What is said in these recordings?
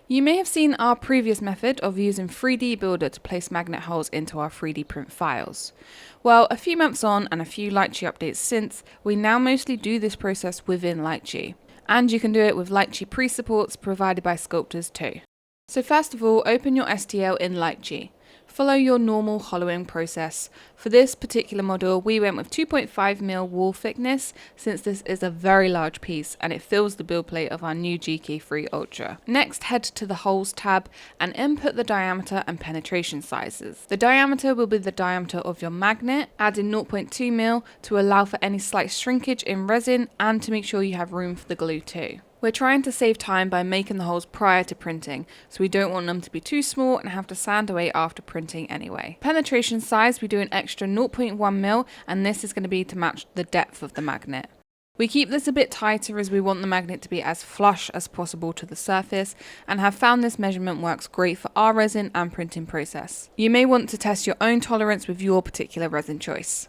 You may have seen our previous method of using 3D Builder to place magnet holes into our 3D print files. Well, a few months on and a few Lychee updates since, we now mostly do this process within Lychee. And you can do it with Lychee pre-supports provided by sculptors too. So first of all, open your STL in Lychee. Follow your normal hollowing process. For this particular model, we went with 2.5mm wall thickness since this is a very large piece and it fills the build plate of our new GK3 Ultra. Next, head to the Holes tab and input the diameter and penetration sizes. The diameter will be the diameter of your magnet. Add in 0.2mm to allow for any slight shrinkage in resin and to make sure you have room for the glue too. We're trying to save time by making the holes prior to printing, so we don't want them to be too small and have to sand away after printing anyway. Penetration size, we do an extra 0.1mm, and this is going to be to match the depth of the magnet. We keep this a bit tighter as we want the magnet to be as flush as possible to the surface, and have found this measurement works great for our resin and printing process. You may want to test your own tolerance with your particular resin choice.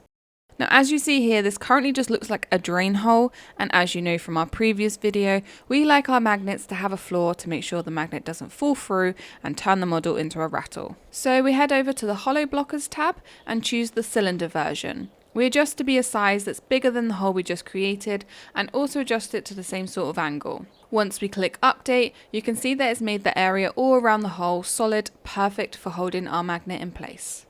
Now, as you see here, this currently just looks like a drain hole, and as you know from our previous video, we like our magnets to have a floor to make sure the magnet doesn't fall through and turn the model into a rattle. So we head over to the Hollow Blockers tab and choose the cylinder version. We adjust to be a size that's bigger than the hole we just created and also adjust it to the same sort of angle. Once we click update, you can see that it's made the area all around the hole solid, perfect for holding our magnet in place.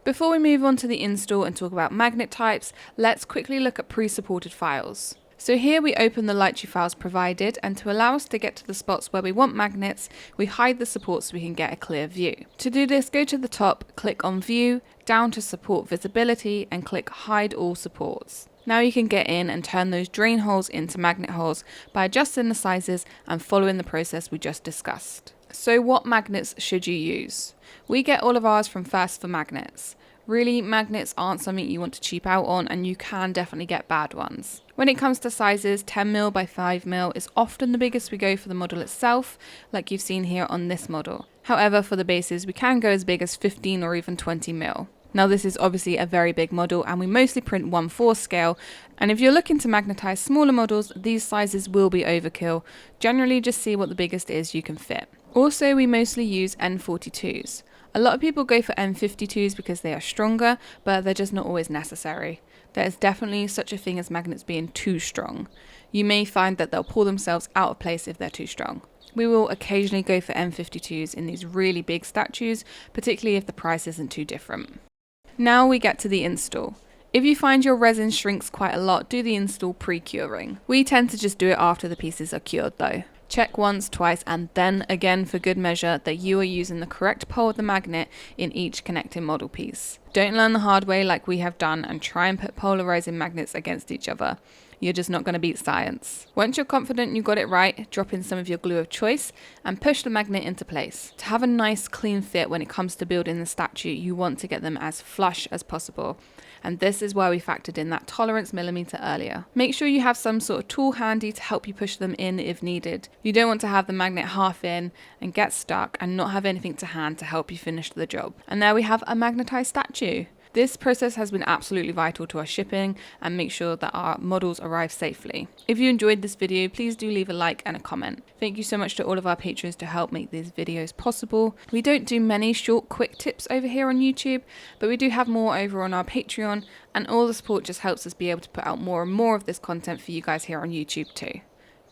Before we move on to the install and talk about magnet types, let's quickly look at pre-supported files. So here we open the Lychee files provided, and to allow us to get to the spots where we want magnets, we hide the support so we can get a clear view. To do this, go to the top, click on View, down to Support Visibility, and click Hide All Supports. Now you can get in and turn those drain holes into magnet holes by adjusting the sizes and following the process we just discussed. So what magnets should you use? We get all of ours from First for Magnets. Really, magnets aren't something you want to cheap out on, and you can definitely get bad ones. When it comes to sizes, 10mm by 5mm is often the biggest we go for the model itself, like you've seen here on this model. However, for the bases, we can go as big as 15 or even 20mm. Now this is obviously a very big model and we mostly print 1/4 scale, and if you're looking to magnetize smaller models, these sizes will be overkill. Generally just see what the biggest is you can fit. Also, we mostly use N42s. A lot of people go for N52s because they are stronger, but they're just not always necessary. There is definitely such a thing as magnets being too strong. You may find that they'll pull themselves out of place if they're too strong. We will occasionally go for N52s in these really big statues, particularly if the price isn't too different. Now we get to the install. If you find your resin shrinks quite a lot, do the install pre-curing. We tend to just do it after the pieces are cured though. Check once, twice, and then again for good measure that you are using the correct pole of the magnet in each connecting model piece. Don't learn the hard way like we have done and try and put polarizing magnets against each other. You're just not going to beat science. Once you're confident you got it right, drop in some of your glue of choice and push the magnet into place. To have a nice clean fit when it comes to building the statue, you want to get them as flush as possible. And this is why we factored in that tolerance millimeter earlier. Make sure you have some sort of tool handy to help you push them in if needed. You don't want to have the magnet half in and get stuck and not have anything to hand to help you finish the job. And there we have a magnetized statue. This process has been absolutely vital to our shipping and make sure that our models arrive safely. If you enjoyed this video, please do leave a like and a comment. Thank you so much to all of our patrons to help make these videos possible. We don't do many short quick tips over here on YouTube, but we do have more over on our Patreon, and all the support just helps us be able to put out more and more of this content for you guys here on YouTube too.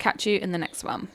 Catch you in the next one.